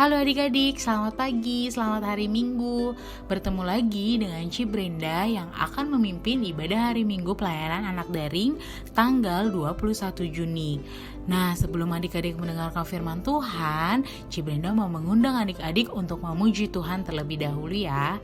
Halo adik-adik, selamat pagi, selamat hari Minggu. Bertemu lagi dengan Ci Brenda yang akan memimpin ibadah hari Minggu pelayanan anak daring tanggal 21 Juni. Nah, sebelum adik-adik mendengarkan firman Tuhan, Ci Brenda mau mengundang adik-adik untuk memuji Tuhan terlebih dahulu ya.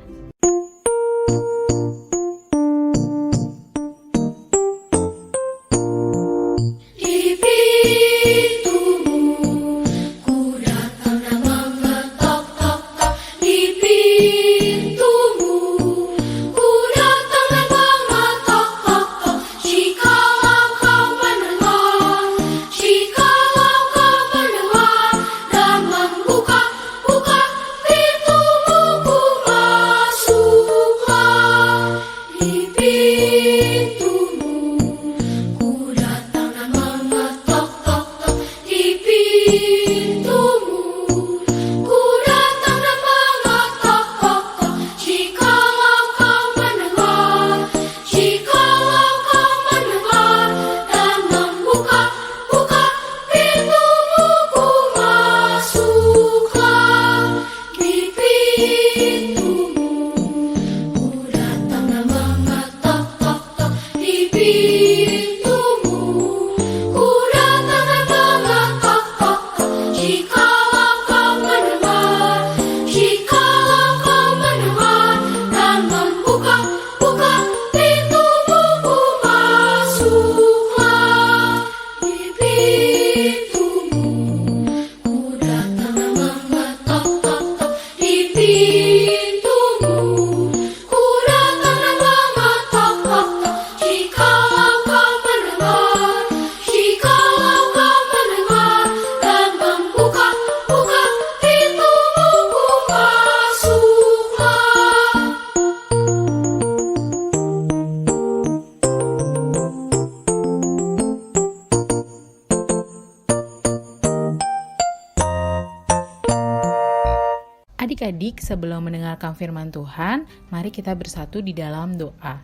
Adik-adik, sebelum mendengarkan firman Tuhan, mari kita bersatu di dalam doa.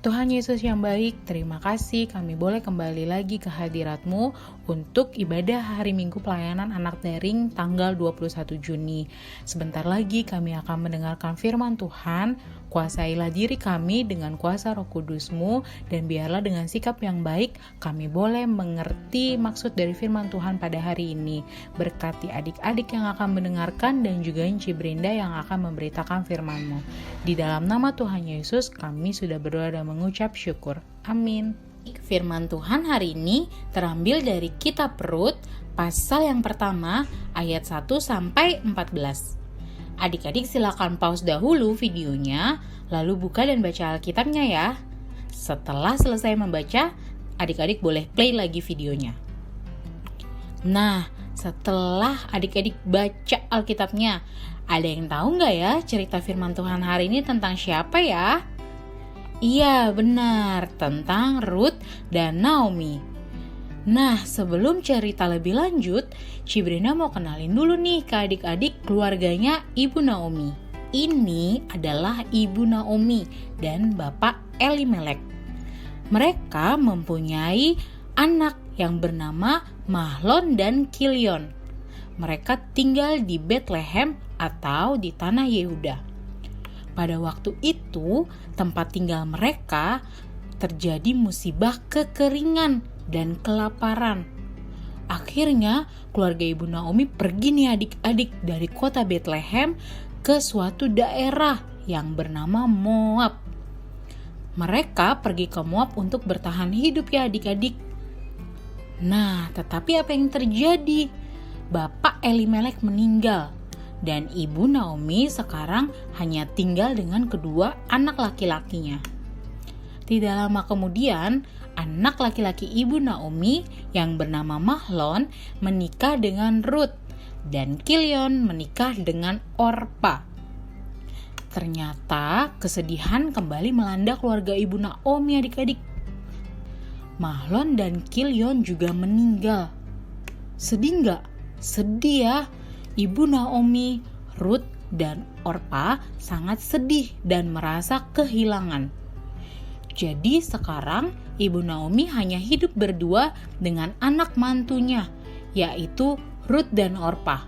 Tuhan Yesus yang baik, terima kasih kami boleh kembali lagi ke hadirat-Mu untuk ibadah hari Minggu pelayanan anak daring tanggal 21 Juni. Sebentar lagi kami akan mendengarkan firman Tuhan. Kuasailah diri kami dengan kuasa Roh Kudus-Mu, dan biarlah dengan sikap yang baik kami boleh mengerti maksud dari firman Tuhan pada hari ini. Berkati adik-adik yang akan mendengarkan dan juga Ci Brenda yang akan memberitakan firman-Mu. Di dalam nama Tuhan Yesus kami sudah berdoa dan mengucap syukur. Amin. Firman Tuhan hari ini terambil dari kitab Rut pasal yang pertama ayat 1 sampai 14. Adik-adik silakan pause dahulu videonya, lalu buka dan baca Alkitabnya ya. Setelah selesai membaca, adik-adik boleh play lagi videonya. Nah, setelah adik-adik baca Alkitabnya, ada yang tahu nggak ya cerita firman Tuhan hari ini tentang siapa ya? Iya, benar, tentang Rut dan Naomi. Nah, sebelum cerita lebih lanjut, Ci Brenda mau kenalin dulu nih ke adik-adik keluarganya Ibu Naomi. Ini adalah Ibu Naomi dan Bapak Elimelek. Mereka mempunyai anak yang bernama Mahlon dan Kilion. Mereka tinggal di Bethlehem atau di tanah Yehuda. Pada waktu itu, tempat tinggal mereka terjadi musibah kekeringan dan kelaparan. Akhirnya, keluarga Ibu Naomi pergi nih adik-adik dari kota Bethlehem ke suatu daerah yang bernama Moab. Mereka pergi ke Moab untuk bertahan hidup ya adik-adik. Nah, tetapi apa yang terjadi? Bapak Elimelek meninggal dan Ibu Naomi sekarang hanya tinggal dengan kedua anak laki-lakinya. Tidak lama kemudian, anak laki-laki Ibu Naomi yang bernama Mahlon menikah dengan Rut dan Kilion menikah dengan Orpa. Ternyata kesedihan kembali melanda keluarga Ibu Naomi adik-adik. Mahlon dan Kilion juga meninggal. Sedih nggak? Sedih ya. Ibu Naomi, Rut, dan Orpa sangat sedih dan merasa kehilangan. Jadi sekarang Ibu Naomi hanya hidup berdua dengan anak mantunya, yaitu Rut dan Orpa.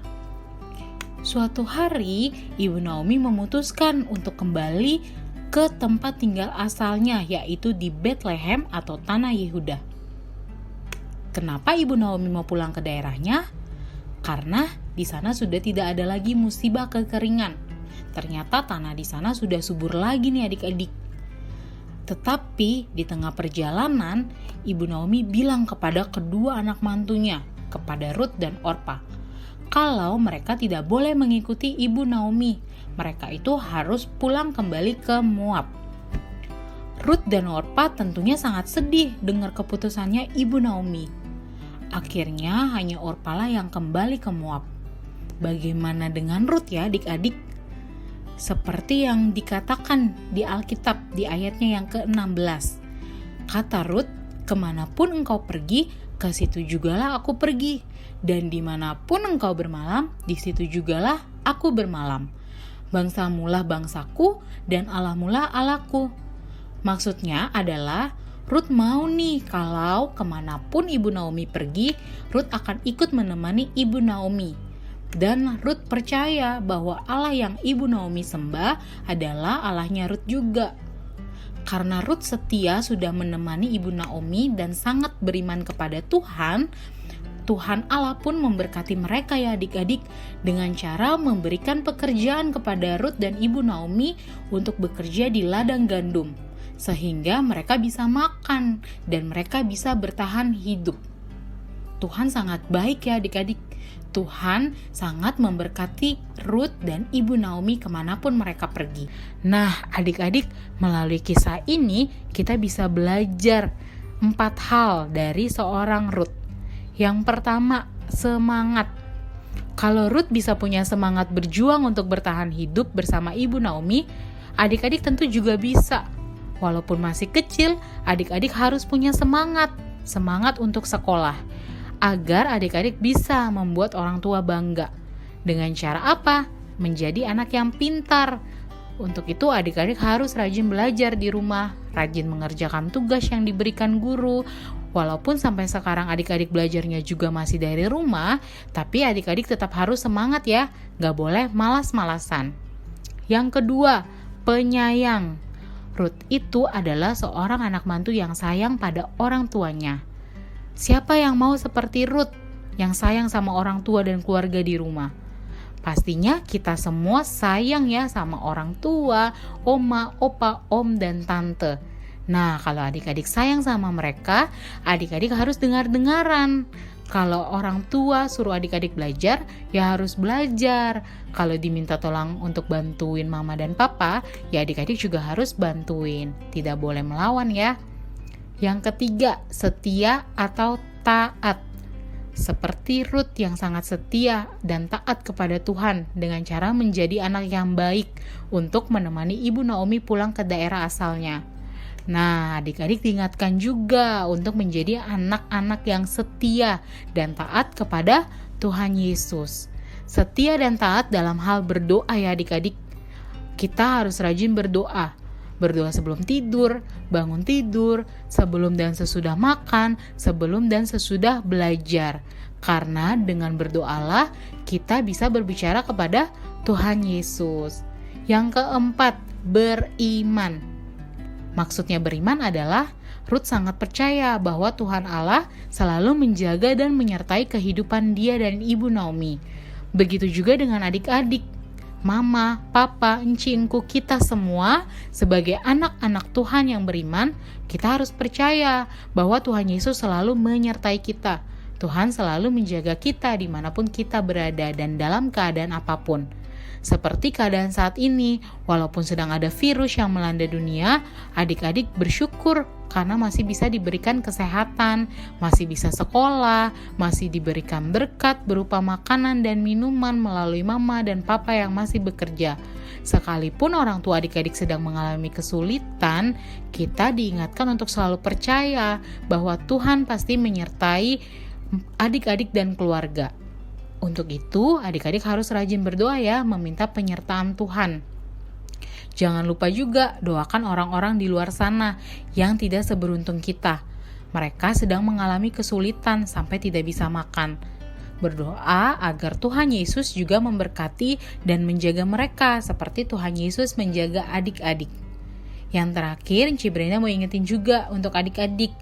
Suatu hari, Ibu Naomi memutuskan untuk kembali ke tempat tinggal asalnya, yaitu di Bethlehem atau tanah Yehuda. Kenapa Ibu Naomi mau pulang ke daerahnya? Karena di sana sudah tidak ada lagi musibah kekeringan. Ternyata tanah di sana sudah subur lagi nih adik-adik. Tetapi di tengah perjalanan, Ibu Naomi bilang kepada kedua anak mantunya, kepada Ruth dan Orpa, kalau mereka tidak boleh mengikuti Ibu Naomi, mereka itu harus pulang kembali ke Moab. Ruth dan Orpa tentunya sangat sedih dengar keputusannya Ibu Naomi. Akhirnya hanya Orpa lah yang kembali ke Moab. Bagaimana dengan Ruth ya adik-adik? Seperti yang dikatakan di Alkitab di ayatnya yang ke-16. Kata Ruth, kemanapun engkau pergi, ke situ jugalah aku pergi. Dan dimanapun engkau bermalam, di situ jugalah aku bermalam. Bangsamulah bangsaku, dan Allahmulah Allahku. Maksudnya adalah Ruth mau nih kalau kemanapun Ibu Naomi pergi, Ruth akan ikut menemani Ibu Naomi. Dan Ruth percaya bahwa Allah yang Ibu Naomi sembah adalah Allahnya Ruth juga. Karena Ruth setia sudah menemani Ibu Naomi dan sangat beriman kepada Tuhan, Tuhan Allah pun memberkati mereka ya adik-adik dengan cara memberikan pekerjaan kepada Ruth dan Ibu Naomi untuk bekerja di ladang gandum. Sehingga mereka bisa makan dan mereka bisa bertahan hidup. Tuhan sangat baik ya adik-adik. Tuhan sangat memberkati Ruth dan Ibu Naomi kemanapun mereka pergi. Nah adik-adik, melalui kisah ini kita bisa belajar 4 hal dari seorang Ruth. Yang pertama, semangat. Kalau Ruth bisa punya semangat berjuang untuk bertahan hidup bersama Ibu Naomi, adik-adik tentu juga bisa. Walaupun masih kecil, adik-adik harus punya semangat untuk sekolah. Agar adik-adik bisa membuat orang tua bangga. Dengan cara apa? Menjadi anak yang pintar. Untuk itu adik-adik harus rajin belajar di rumah, rajin mengerjakan tugas yang diberikan guru. Walaupun sampai sekarang adik-adik belajarnya juga masih dari rumah, tapi adik-adik tetap harus semangat ya, gak boleh malas-malasan. Yang kedua, penyayang. Ruth itu adalah seorang anak mantu yang sayang pada orang tuanya. Siapa yang mau seperti Ruth, yang sayang sama orang tua dan keluarga di rumah? Pastinya kita semua sayang ya sama orang tua, oma, opa, om, dan tante. Nah, kalau adik-adik sayang sama mereka, adik-adik harus dengar-dengaran. Kalau orang tua suruh adik-adik belajar, ya harus belajar. Kalau diminta tolong untuk bantuin mama dan papa, ya adik-adik juga harus bantuin. Tidak boleh melawan ya. Yang ketiga, setia atau taat. Seperti Ruth yang sangat setia dan taat kepada Tuhan dengan cara menjadi anak yang baik untuk menemani Ibu Naomi pulang ke daerah asalnya. Nah, adik-adik diingatkan juga untuk menjadi anak-anak yang setia dan taat kepada Tuhan Yesus. Setia dan taat dalam hal berdoa ya adik-adik. Kita harus rajin berdoa. Berdoa sebelum tidur, bangun tidur, sebelum dan sesudah makan, sebelum dan sesudah belajar. Karena dengan berdoalah kita bisa berbicara kepada Tuhan Yesus. Yang keempat, beriman. Maksudnya beriman adalah Ruth sangat percaya bahwa Tuhan Allah selalu menjaga dan menyertai kehidupan dia dan Ibu Naomi. Begitu juga dengan adik-adik. Mama, papa, encingku, kita semua sebagai anak-anak Tuhan yang beriman, kita harus percaya bahwa Tuhan Yesus selalu menyertai kita. Tuhan selalu menjaga kita dimanapun kita berada dan dalam keadaan apapun. Seperti keadaan saat ini, walaupun sedang ada virus yang melanda dunia, adik-adik bersyukur karena masih bisa diberikan kesehatan, masih bisa sekolah, masih diberikan berkat berupa makanan dan minuman melalui mama dan papa yang masih bekerja. Sekalipun orang tua adik-adik sedang mengalami kesulitan, kita diingatkan untuk selalu percaya bahwa Tuhan pasti menyertai adik-adik dan keluarga. Untuk itu, adik-adik harus rajin berdoa ya, meminta penyertaan Tuhan. Jangan lupa juga doakan orang-orang di luar sana yang tidak seberuntung kita. Mereka sedang mengalami kesulitan sampai tidak bisa makan. Berdoa agar Tuhan Yesus juga memberkati dan menjaga mereka seperti Tuhan Yesus menjaga adik-adik. Yang terakhir, Ci Brenda mau ingetin juga untuk adik-adik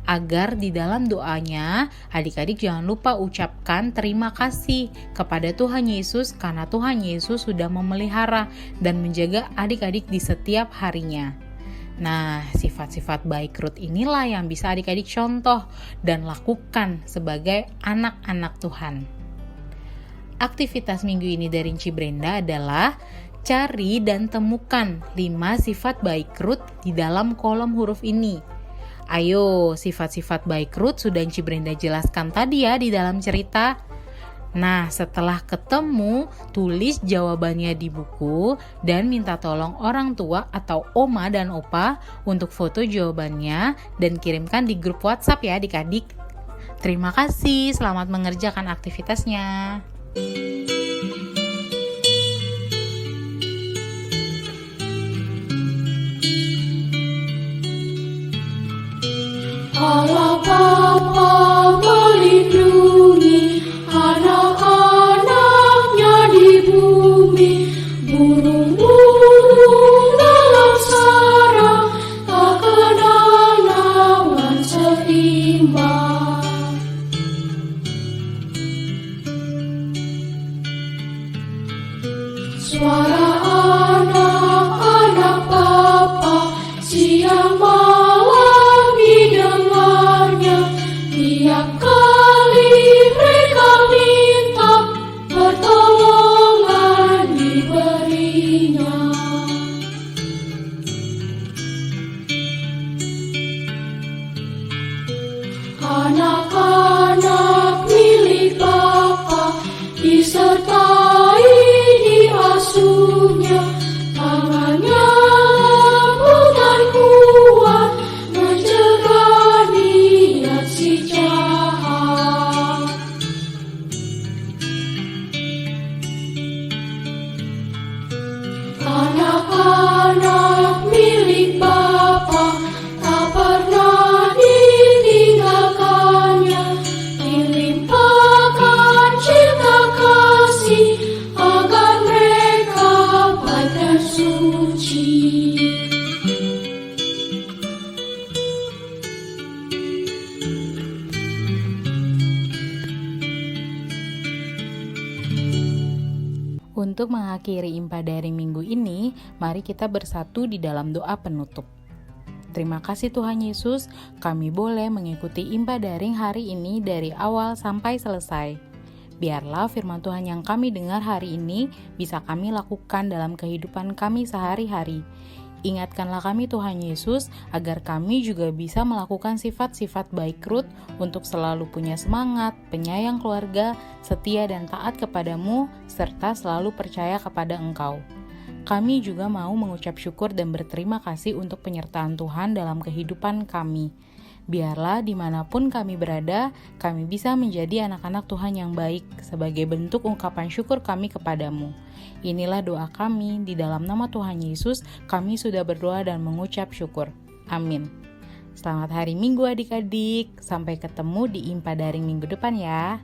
agar di dalam doanya adik-adik jangan lupa ucapkan terima kasih kepada Tuhan Yesus karena Tuhan Yesus sudah memelihara dan menjaga adik-adik di setiap harinya. Nah, sifat-sifat baik Ruth inilah yang bisa adik-adik contoh dan lakukan sebagai anak-anak Tuhan. Aktivitas minggu ini dari Ci Brenda adalah cari dan temukan 5 sifat baik Ruth di dalam kolom huruf ini. Ayo, sifat-sifat baik Ruth sudah Ci Brenda jelaskan tadi ya di dalam cerita. Nah, setelah ketemu, tulis jawabannya di buku dan minta tolong orang tua atau oma dan opa untuk foto jawabannya dan kirimkan di grup WhatsApp ya adik-adik. Terima kasih, selamat mengerjakan aktivitasnya. Allah Bapa melindungi anak-anaknya di bumi, burung-burung dalam sarang tak kenal lawan seimbang. Suara anak-anak Bapa siang malam didengarnya, tiap kali mereka minta pertolongan diberinya. Anak-anak milik Bapa disertai diasuhnya, tangannya lembut dan kuat mencegah niat si jahat. Anak-anak milik Bapa tak pernah ditinggalkannya, dilimpahkan cinta kasih agar mereka baik dan suci. Untuk mengakhiri Impa Daring minggu ini, mari kita bersatu di dalam doa penutup. Terima kasih Tuhan Yesus, kami boleh mengikuti Impa Daring hari ini dari awal sampai selesai. Biarlah firman Tuhan yang kami dengar hari ini bisa kami lakukan dalam kehidupan kami sehari-hari. Ingatkanlah kami Tuhan Yesus agar kami juga bisa melakukan sifat-sifat baik Ruth untuk selalu punya semangat, penyayang keluarga, setia dan taat kepadamu, serta selalu percaya kepada Engkau. Kami juga mau mengucap syukur dan berterima kasih untuk penyertaan Tuhan dalam kehidupan kami. Biarlah dimanapun kami berada, kami bisa menjadi anak-anak Tuhan yang baik sebagai bentuk ungkapan syukur kami kepadamu. Inilah doa kami, di dalam nama Tuhan Yesus, kami sudah berdoa dan mengucap syukur. Amin. Selamat hari Minggu adik-adik, sampai ketemu di Impa Daring minggu depan ya.